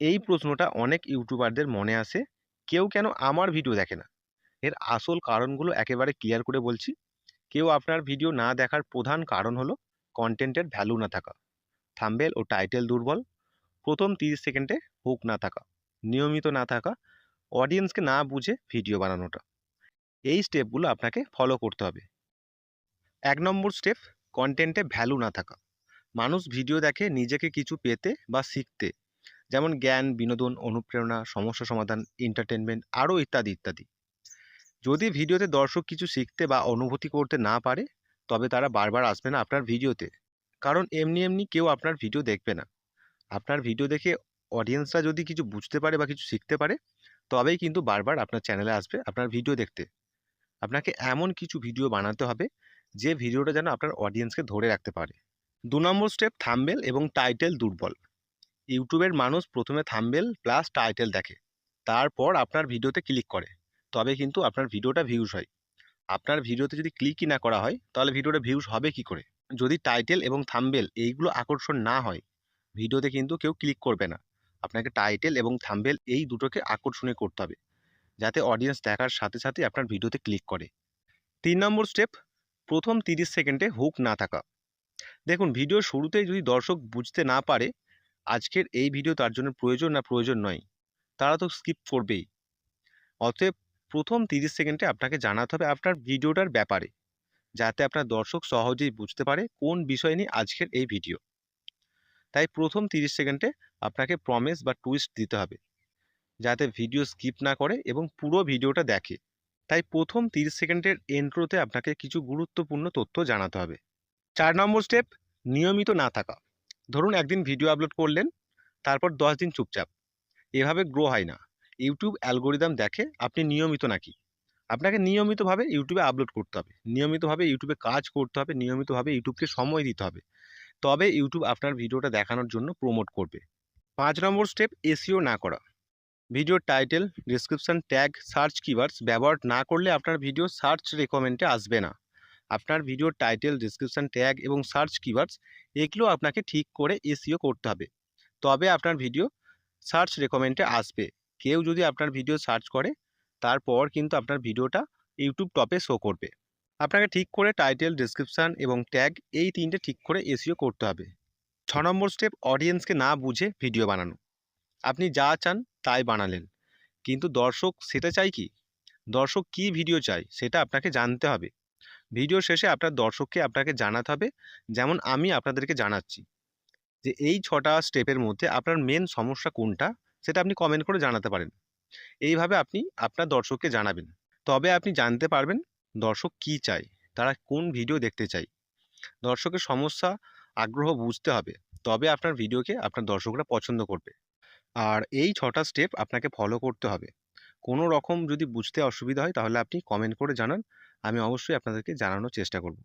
এই প্রশ্নটা অনেক ইউটিউবারদের মনে আসে, কেউ কেন আমার ভিডিও দেখে না? এর আসল কারণগুলো একেবারে ক্লিয়ার করে বলছি। কেউ আপনার ভিডিও না দেখার প্রধান কারণ হলো কনটেন্টের ভ্যালু না থাকা, থাম্বনেল ও টাইটেল দুর্বল, প্রথম 30 সেকেন্ডে হুক না থাকা, নিয়মিত না থাকা, অডিয়েন্সকে না বুঝে ভিডিও বানানোটা। এই স্টেপগুলো আপনাকে ফলো করতে হবে। ১ নম্বর স্টেপ, কনটেন্টে ভ্যালু না থাকা। মানুষ ভিডিও দেখে নিজেকে কিছু পেতে বা শিখতে, যেমন জ্ঞান, বিনোদন, অনুপ্রেরণা, সমস্যা সমাধান, এন্টারটেনমেন্ট আরও ইত্যাদি ইত্যাদি। যদি ভিডিওতে দর্শক কিছু শিখতে বা অনুভূতি করতে না পারে, তবে তারা বারবার আসবে না আপনার ভিডিওতে। কারণ এমনি এমনি কেউ আপনার ভিডিও দেখবে না। আপনার ভিডিও দেখে অডিয়েন্সরা যদি কিছু বুঝতে পারে বা কিছু শিখতে পারে, তবেই কিন্তু বারবার আপনার চ্যানেলে আসবে আপনার ভিডিও দেখতে। আপনাকে এমন কিছু ভিডিও বানাতে হবে যে ভিডিওটা যেন আপনার অডিয়েন্সকে ধরে রাখতে পারে। ২ নম্বর স্টেপ, থাম্বনেল এবং টাইটেল দুর্বল। ইউটিউবের মানুষ প্রথমে থাম্বনেল প্লাস টাইটেল দেখে, তারপর আপনার ভিডিওতে ক্লিক করে, তবে কিন্তু আপনার ভিডিওটা ভিউজ হয়। আপনার ভিডিওতে যদি ক্লিকই না করা হয়, তাহলে ভিডিওটা ভিউজ হবে কি করে? যদি টাইটেল এবং থাম্বনেল এইগুলো আকর্ষণ না হয়, ভিডিওতে কিন্তু কেউ ক্লিক করবে না। আপনাকে টাইটেল এবং থাম্বনেল এই দুটোকে আকর্ষণীয় করতে হবে, যাতে অডিয়েন্স দেখার সাথে সাথে আপনার ভিডিওতে ক্লিক করে। ৩ নম্বর স্টেপ, প্রথম 30 সেকেন্ডে হুক না থাকা। দেখুন, ভিডিওর শুরুতেই যদি দর্শক বুঝতে না পারে আজকের এই ভিডিও তার জন্য প্রয়োজন না প্রয়োজন নয়, তারা তো স্কিপ করবেই। অতএব প্রথম 30 সেকেন্ডে আপনাকে জানাতে হবে আপনার ভিডিওটার ব্যাপারে, যাতে আপনার দর্শক সহজেই বুঝতে পারে কোন বিষয় নিয়ে আজকের এই ভিডিও। তাই প্রথম 30 সেকেন্ডে আপনাকে প্রমিস বা টুইস্ট দিতে হবে, যাতে ভিডিও স্কিপ না করে এবং পুরো ভিডিওটা দেখে। তাই প্রথম 30 সেকেন্ডের ইন্ট্রোতে আপনাকে কিছু গুরুত্বপূর্ণ তথ্য জানাতে হবে। ৪ নম্বর স্টেপ, নিয়মিত না থাকা। ধরুন একদিন ভিডিও আপলোড করলেন, তারপর 10 দিন চুপচাপ। এভাবে গ্রো হয় না। ইউটিউব অ্যালগোরিদম দেখে আপনি নিয়মিত নাকি। আপনাকে নিয়মিতভাবে ইউটিউবে আপলোড করতে হবে, নিয়মিতভাবে ইউটিউবে কাজ করতে হবে, নিয়মিতভাবে ইউটিউবকে সময় দিতে হবে। তবে ইউটিউব আপনার ভিডিওটা দেখানোর জন্য প্রমোট করবে। ৫ নম্বর স্টেপ, এসইও না করা। ভিডিওর title, description, tag, search keywords ব্যবহার না করলে আপনার ভিডিও সার্চ রেকমেন্ডে আসবে না। আপনার ভিডিওর টাইটেল, ডেসক্রিপশন, ট্যাগ এবং সার্চ কিওয়ার্ডস এগুলো আপনাকে ঠিক করে এসইও করতে হবে। তবে আপনার ভিডিও সার্চ রেকমেন্ডে আসবে। কেউ যদি আপনার ভিডিও সার্চ করে, তারপর কিন্তু আপনার ভিডিওটা ইউটিউব টপে শো করবে। আপনাকে ঠিক করে টাইটেল, ডেসক্রিপশন এবং ট্যাগ এই ৩টে ঠিক করে এসইও করতে হবে। ৬ নম্বর স্টেপ, অডিয়েন্সকে না বুঝে ভিডিও বানানো। আপনি যা চান তাই বানালেন, কিন্তু দর্শক সেটা চায় কি? দর্শক কী ভিডিও চায় সেটা আপনাকে জানতে হবে। ভিডিও শেষে আপনার দর্শককে আপনাকে জানাতে হবে, যেমন আমি আপনাদেরকে জানাচ্ছি, যে এই ৬টা স্টেপের মধ্যে আপনার মেন সমস্যা কোনটা, সেটা আপনি কমেন্ট করে জানাতে পারেন। এইভাবে আপনি আপনার দর্শককে জানাবেন। তবে আপনি জানতে পারবেন দর্শক কী চায়, তারা কোন ভিডিও দেখতে চায়। দর্শকের সমস্যা, আগ্রহ বুঝতে হবে। তবে আপনার ভিডিওকে আপনার দর্শকরা পছন্দ করবে। আর এই ৬টা স্টেপ আপনাকে ফলো করতে হবে। কোনো রকম যদি বুঝতে অসুবিধা হয়, তাহলে আপনি কমেন্ট করে জানান। আমি অবশ্যই আপনাদেরকে জানানোর চেষ্টা করব।